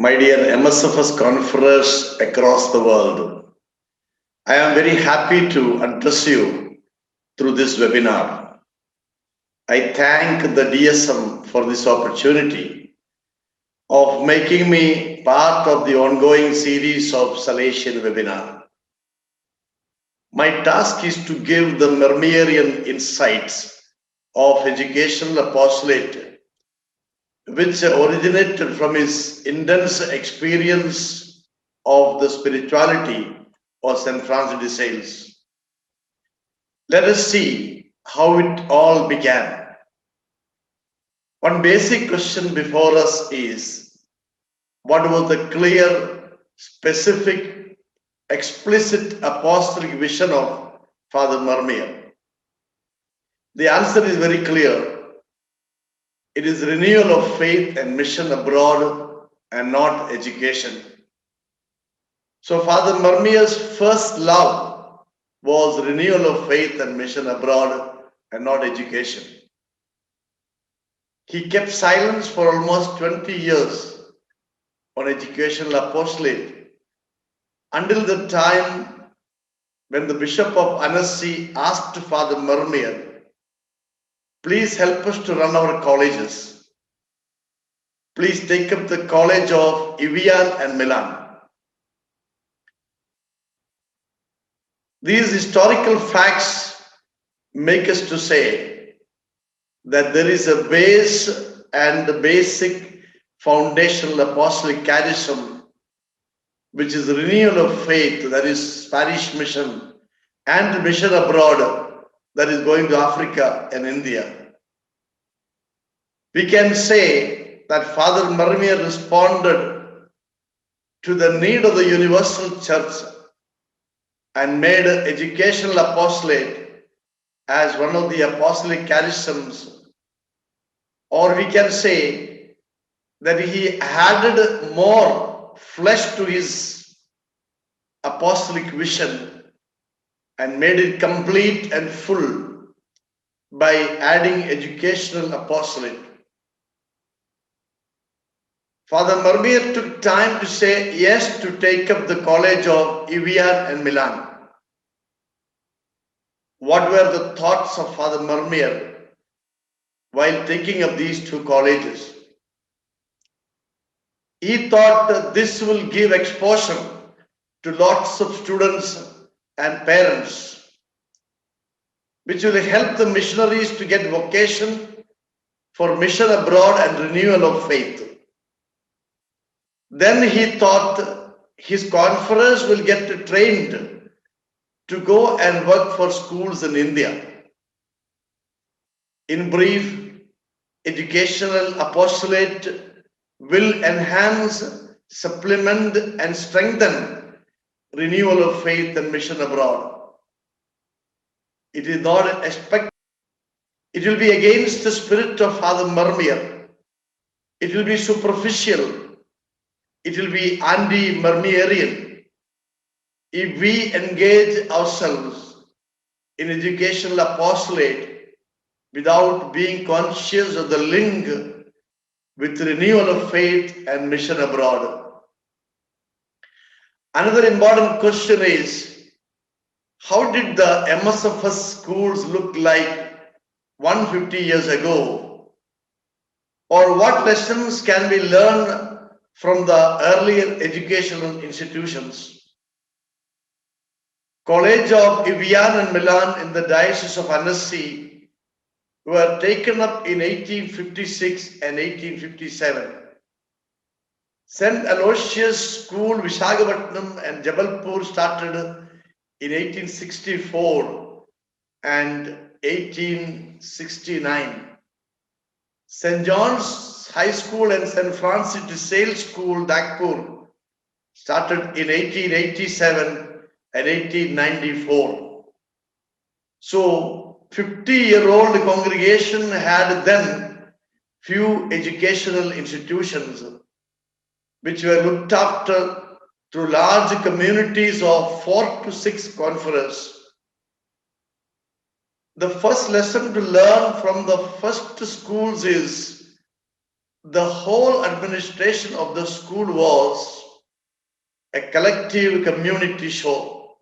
My dear MSFS conference across the world, I am very happy to address you through this webinar. I thank the DSM for this opportunity of making me part of the ongoing series of Salesian webinar. My task is to give the MERMIARIAN insights of educational apostolate, which originated from his intense experience of the spirituality of St. Francis de Sales. Let us see how it all began. One basic question before us is, what was the clear, specific, explicit apostolic vision of Father MERMIARIAN? The answer is very clear. It is renewal of faith and mission abroad and not education. So Father MERMIARIAN's first love was renewal of faith and mission abroad and not education. He kept silence for almost 20 years on educational apostolate until the time when the Bishop of Annecy asked Father MERMIARIAN, please help us to run our colleges. Please take up the college of Evian and Milan. These historical facts make us to say that there is a base and a basic foundational apostolic charism, which is renewal of faith, that is parish mission, and mission abroad, that is going to Africa and India. We can say that Father MERMIARIAN responded to the need of the universal church and made educational apostolate as one of the apostolic charisms, or we can say that he added more flesh to his apostolic vision and made it complete and full by adding educational apostolate. Father MERMIARIAN took time to say yes to take up the college of Evian and Milan. What were the thoughts of Father MERMIARIAN while taking up these two colleges? He thought that this will give exposure to lots of students and parents, which will help the missionaries to get vocation for mission abroad and renewal of faith. Then he thought his conference will get trained to go and work for schools in India. In brief, educational apostolate will enhance, supplement, and strengthen renewal of faith and mission abroad. It is not expected. It will be against the spirit of Father MERMIARIAN. It will be superficial. It will be anti-MERMIARIAN if we engage ourselves in educational apostolate without being conscious of the link with renewal of faith and mission abroad. Another important question is, how did the MSFS schools look like 150 years ago? Or what lessons can we learn from the earlier educational institutions? College of Evian and Milan in the Diocese of Annecy were taken up in 1856 and 1857. St. Aloysius School, Visakhapatnam and Jabalpur started in 1864 and 1869. St. John's High School and St. Francis de Sales School, Nagpur, started in 1887 and 1894. So, 50-year-old congregation had then few educational institutions which were looked after through large communities of 4 to 6 conferences. The first lesson to learn from the first schools is the whole administration of the school was a collective community show.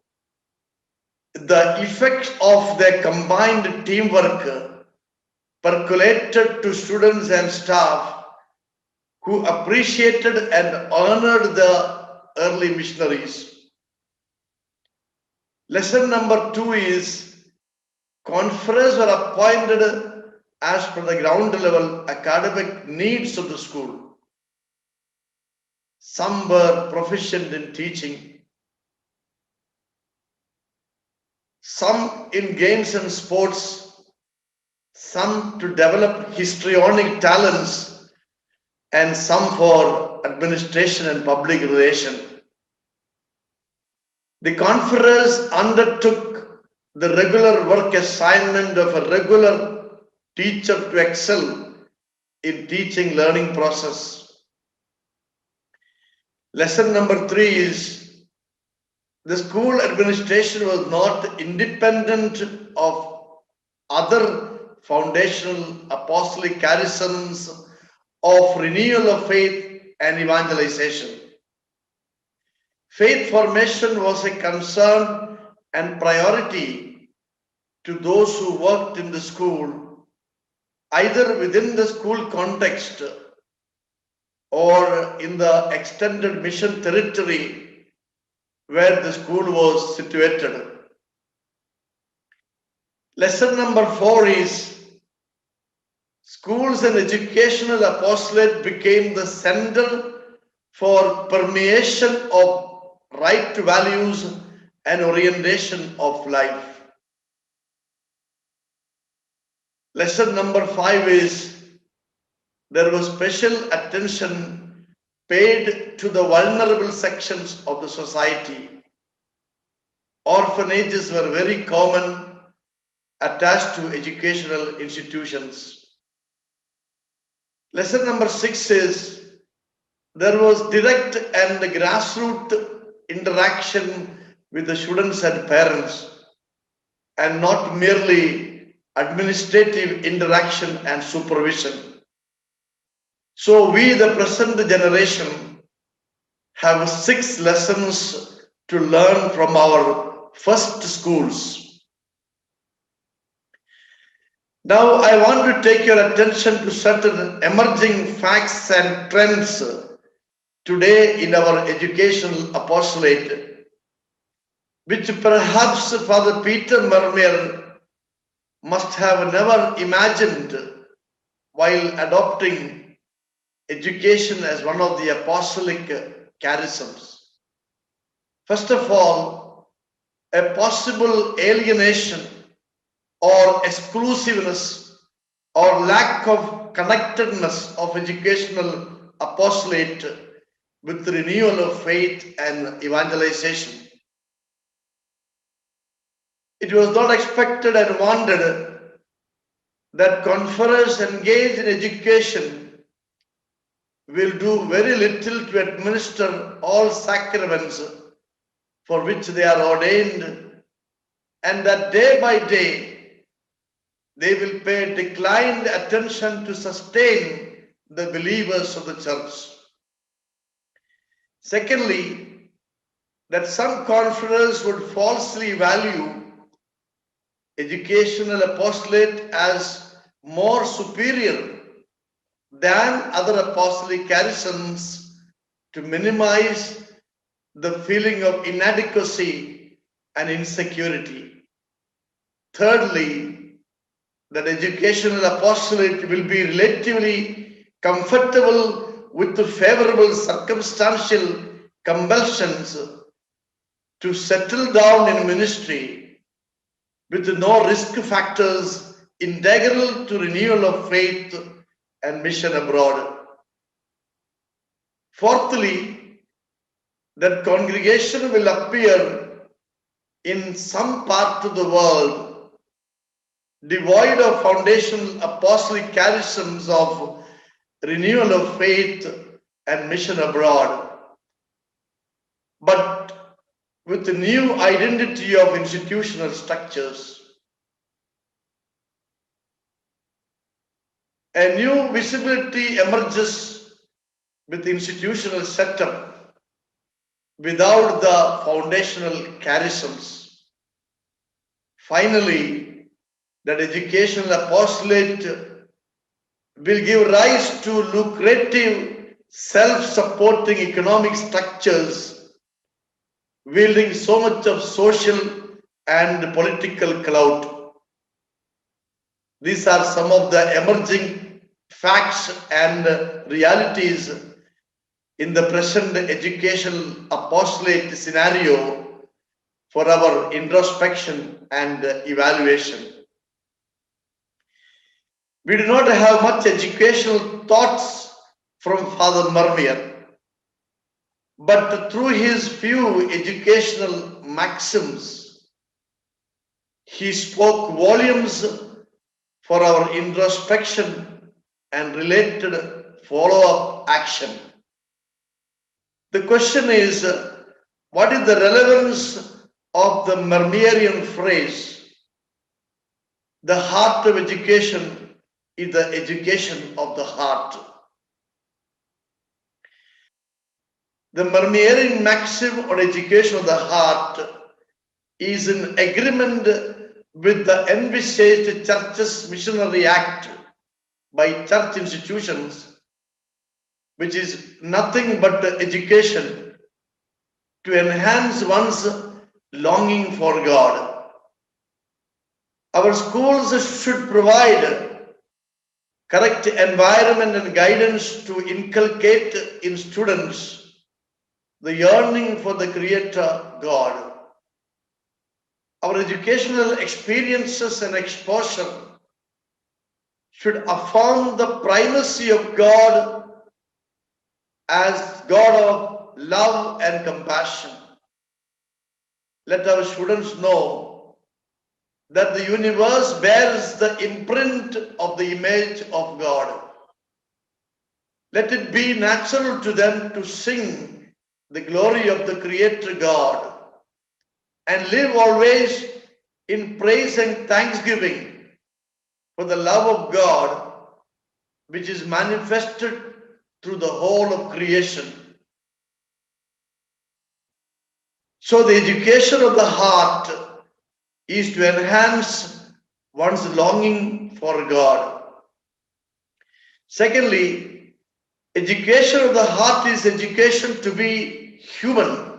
The effects of their combined teamwork percolated to students and staff who appreciated and honored the early missionaries. Lesson number 2 is conferees were appointed as per the ground level academic needs of the school. Some were proficient in teaching, some in games and sports, some to develop histrionic talents, and some for administration and public relation. The conferees undertook the regular work assignment of a regular teacher to excel in teaching learning process. Lesson number 3 is the school administration was not independent of other foundational apostolic charisms of renewal of faith and evangelization. Faith formation was a concern and priority to those who worked in the school, either within the school context or in the extended mission territory where the school was situated. Lesson number 4 is schools and educational apostolate became the center for permeation of right values and orientation of life. Lesson number 5 is there was special attention paid to the vulnerable sections of the society. Orphanages were very common attached to educational institutions. Lesson number 6 is there was direct and grassroots interaction with the students and parents, and not merely administrative interaction and supervision. So we, the present generation, have 6 lessons to learn from our first schools. Now I want to take your attention to certain emerging facts and trends today in our educational apostolate, which perhaps Father Peter Mermiar must have never imagined while adopting education as one of the apostolic charisms. First of all, a possible alienation or exclusiveness or lack of connectedness of educational apostolate with the renewal of faith and evangelization. It was not expected and wanted that conferees engaged in education will do very little to administer all sacraments for which they are ordained, and that day by day they will pay declined attention to sustain the believers of the church. Secondly, that some conferees would falsely value educational apostolate as more superior than other apostolic charisms to minimize the feeling of inadequacy and insecurity. Thirdly, that educational apostolate will be relatively comfortable with the favorable circumstantial compulsions to settle down in ministry with no risk factors integral to renewal of faith and mission abroad. Fourthly, that congregation will appear in some part of the world devoid of foundational apostolic charisms of renewal of faith and mission abroad, but with the new identity of institutional structures. A new visibility emerges with institutional setup without the foundational charisms. Finally, that educational apostolate will give rise to lucrative, self-supporting economic structures wielding so much of social and political clout. These are some of the emerging facts and realities in the present educational apostolate scenario for our introspection and evaluation. We do not have much educational thoughts from Father Mermiar, but through his few educational maxims, he spoke volumes for our introspection and related follow-up action. The question is, what is the relevance of the Mermiarian phrase? The heart of education is the education of the heart. The Mermiarian maxim on education of the heart is in agreement with the envisaged Church's missionary act by church institutions, which is nothing but education to enhance one's longing for God. Our schools should provide correct environment and guidance to inculcate in students the yearning for the Creator God. Our educational experiences and exposure should affirm the primacy of God as God of love and compassion. Let our students know that the universe bears the imprint of the image of God. Let it be natural to them to sing the glory of the Creator God and live always in praise and thanksgiving for the love of God which is manifested through the whole of creation. So the education of the heart is to enhance one's longing for God. Secondly, education of the heart is education to be human.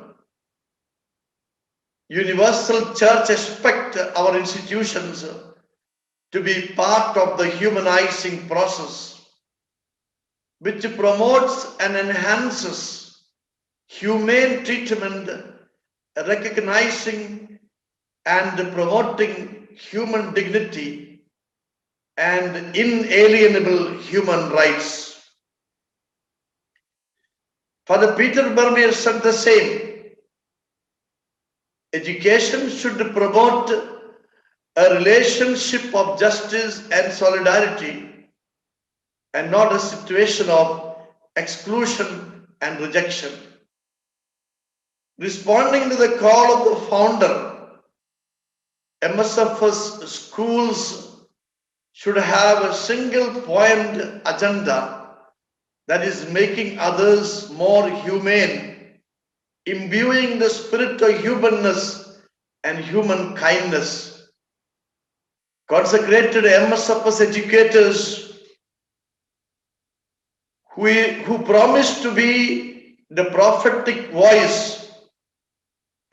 Universal Church expects our institutions to be part of the humanizing process, which promotes and enhances humane treatment, recognizing and promoting human dignity and inalienable human rights. Father Peter Mermiar said the same. Education should promote a relationship of justice and solidarity and not a situation of exclusion and rejection. Responding to the call of the founder, MSFS schools should have a single point agenda, that is making others more humane, imbuing the spirit of humanness and human kindness. Consecrated MSFS educators who promise to be the prophetic voice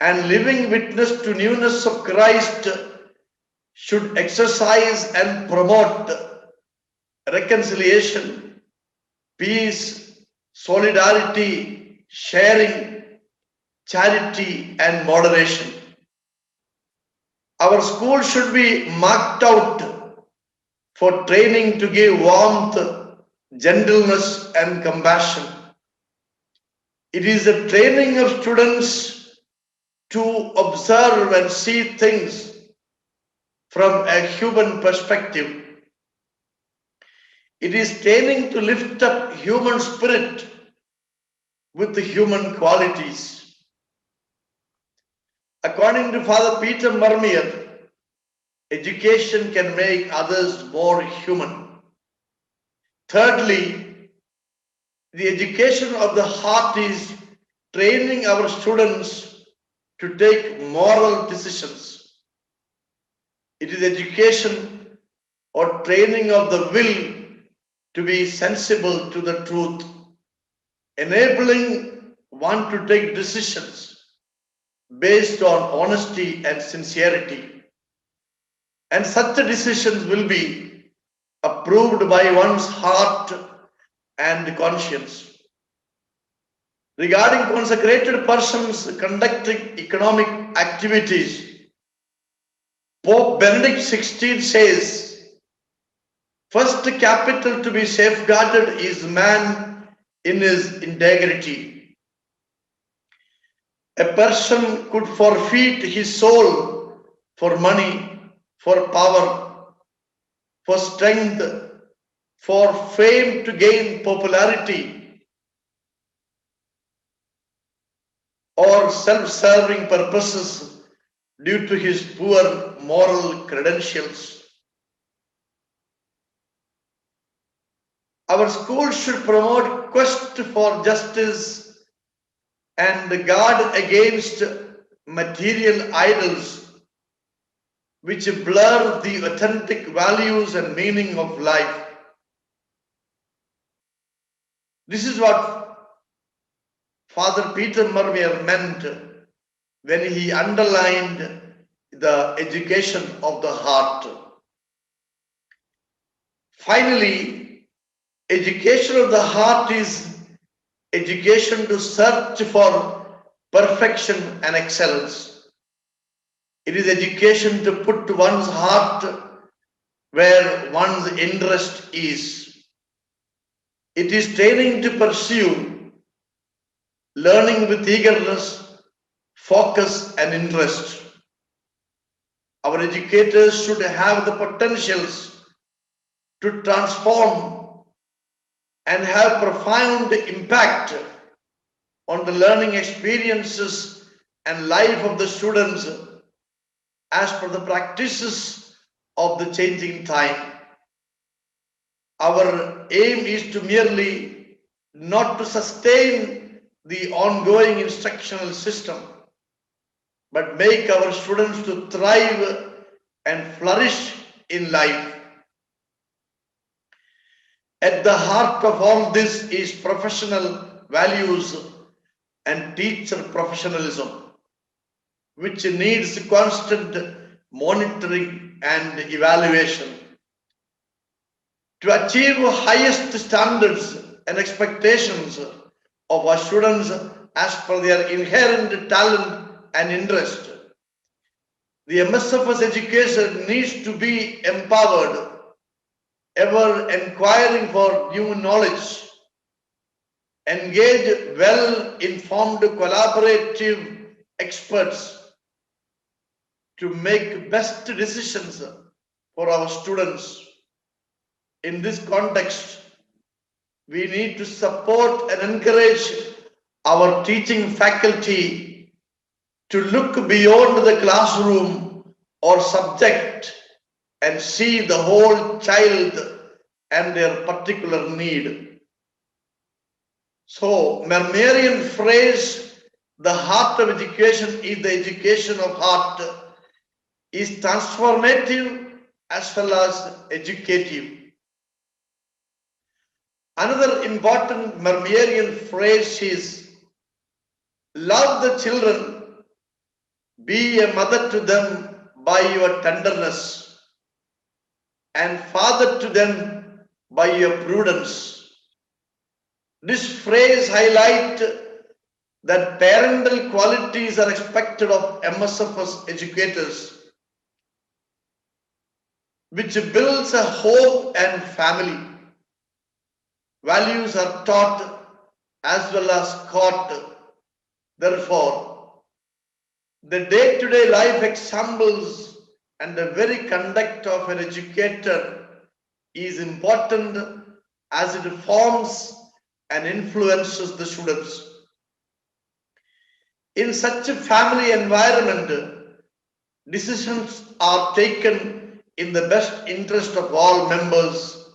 and living witness to newness of Christ should exercise and promote reconciliation, peace, solidarity, sharing, charity, and moderation. Our school should be marked out for training to give warmth, gentleness, and compassion. It is a training of students to observe and see things from a human perspective. It is training to lift up human spirit with the human qualities. According to Father Peter Mermiar, education can make others more human. Thirdly, the education of the heart is training our students to take moral decisions. It is education or training of the will to be sensible to the truth, enabling one to take decisions based on honesty and sincerity. And such decisions will be approved by one's heart and conscience. Regarding consecrated persons conducting economic activities, Pope Benedict XVI says, first capital to be safeguarded is man in his integrity. A person could forfeit his soul for money, for power, for strength, for fame to gain popularity, or self-serving purposes due to his poor moral credentials. Our schools should promote quest for justice and guard against material idols which blur the authentic values and meaning of life. This is what Father Peter Mermier meant when he underlined the education of the heart. Finally, education of the heart is education to search for perfection and excellence. It is education to put one's heart where one's interest is. It is training to pursue learning with eagerness, focus, and interest. Our educators should have the potentials to transform and have profound impact on the learning experiences and life of the students as per the practices of the changing time. Our aim is to merely not to sustain the ongoing instructional system, but make our students to thrive and flourish in life. At the heart of all this is professional values and teacher professionalism, which needs constant monitoring and evaluation. To achieve highest standards and expectations of our students as per their inherent talent and interest, the MSFS education needs to be empowered, ever inquiring for new knowledge, engage well-informed collaborative experts to make best decisions for our students. In this context, we need to support and encourage our teaching faculty to look beyond the classroom or subject and see the whole child and their particular need. So, Mermiarian phrase, the heart of education is the education of heart, is transformative as well as educative. Another important Mermiarian phrase is, love the children, be a mother to them by your tenderness, and father to them by your prudence. This phrase highlights that parental qualities are expected of MSFS educators, which builds a home and family. Values are taught as well as caught. Therefore, the day-to-day life examples and the very conduct of an educator is important as it forms and influences the students. In such a family environment, decisions are taken in the best interest of all members,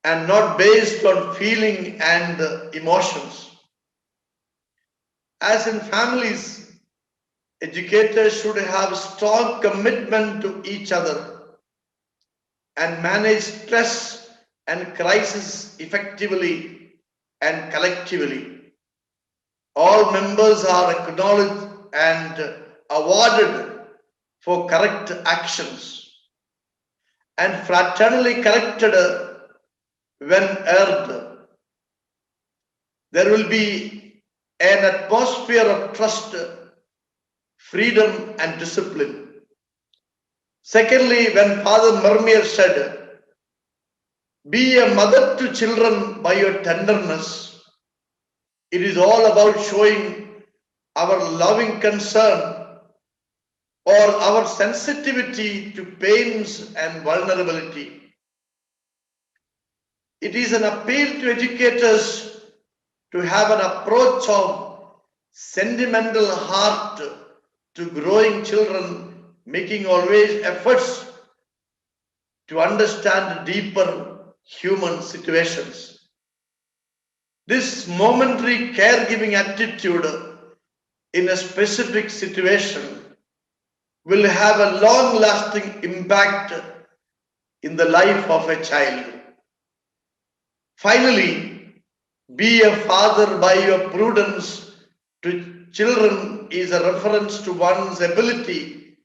and not based on feeling and emotions. As in families, educators should have strong commitment to each other and manage stress and crisis effectively and collectively. All members are acknowledged and awarded for correct actions and fraternally corrected when erred. There will be an atmosphere of trust, freedom, and discipline. Secondly, when Father Mermier said, "Be a mother to children by your tenderness," it is all about showing our loving concern or our sensitivity to pains and vulnerability. It is an appeal to educators to have an approach of sentimental heart to growing children, making always efforts to understand deeper human situations. This momentary caregiving attitude in a specific situation will have a long-lasting impact in the life of a child. Finally, be a father by your prudence to children is a reference to one's ability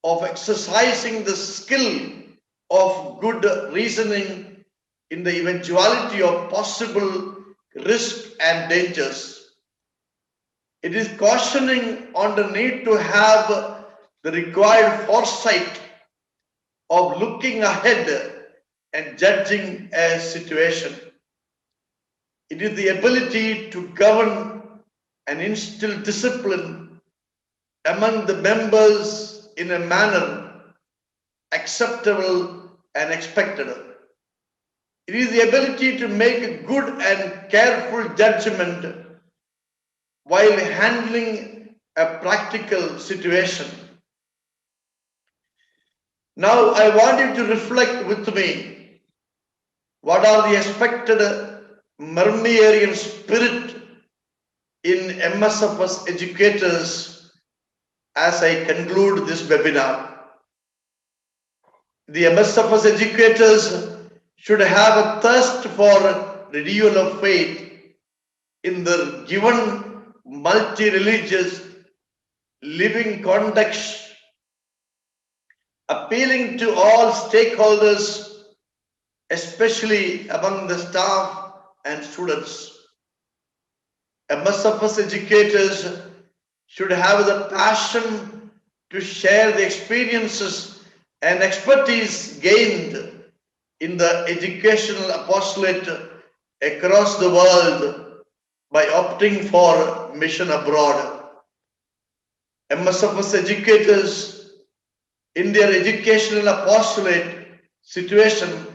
of exercising the skill of good reasoning in the eventuality of possible risk and dangers. It is cautioning on the need to have the required foresight of looking ahead and judging a situation. It is the ability to govern and instill discipline among the members in a manner acceptable and expected. It is the ability to make a good and careful judgment while handling a practical situation. Now I want you to reflect with me, what are the expected MERMIARIAN spirit in MSFS educators as I conclude this webinar. The MSFS educators should have a thirst for renewal of faith in the given multi-religious living context, appealing to all stakeholders, especially among the staff and students. MSFS educators should have the passion to share the experiences and expertise gained in the educational apostolate across the world by opting for mission abroad. MSFS educators in their educational apostolate situation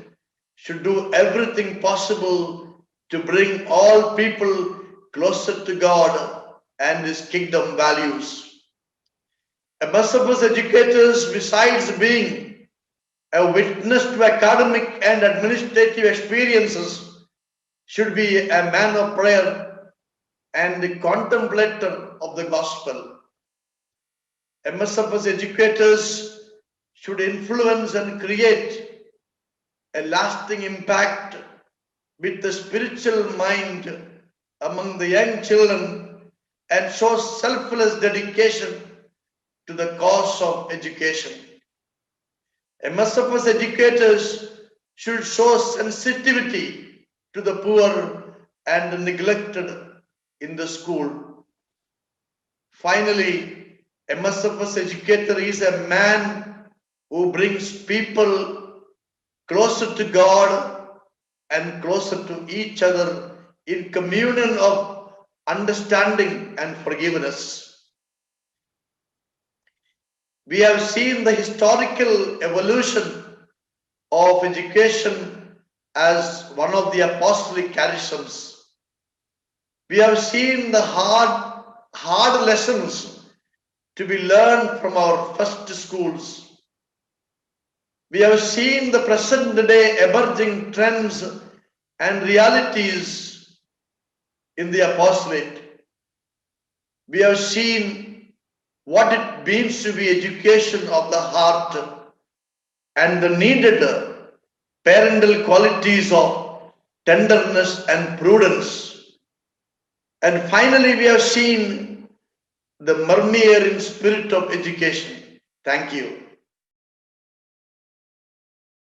should do everything possible to bring all people closer to God and His kingdom values. MSFS educators, besides being a witness to academic and administrative experiences, should be a man of prayer and the contemplator of the gospel. MSFS educators should influence and create a lasting impact with the spiritual mind among the young children and show selfless dedication to the cause of education. MSFS educators should show sensitivity to the poor and the neglected in the school. Finally, MSFS educator is a man who brings people closer to God and closer to each other in communion of understanding and forgiveness. We have seen the historical evolution of education as one of the apostolic charisms. We have seen the hard lessons to be learned from our first schools. We have seen the present day emerging trends and realities in the apostolate. We have seen what it means to be education of the heart and the needed parental qualities of tenderness and prudence. And finally, we have seen the MERMIARIAN spirit of education. Thank you.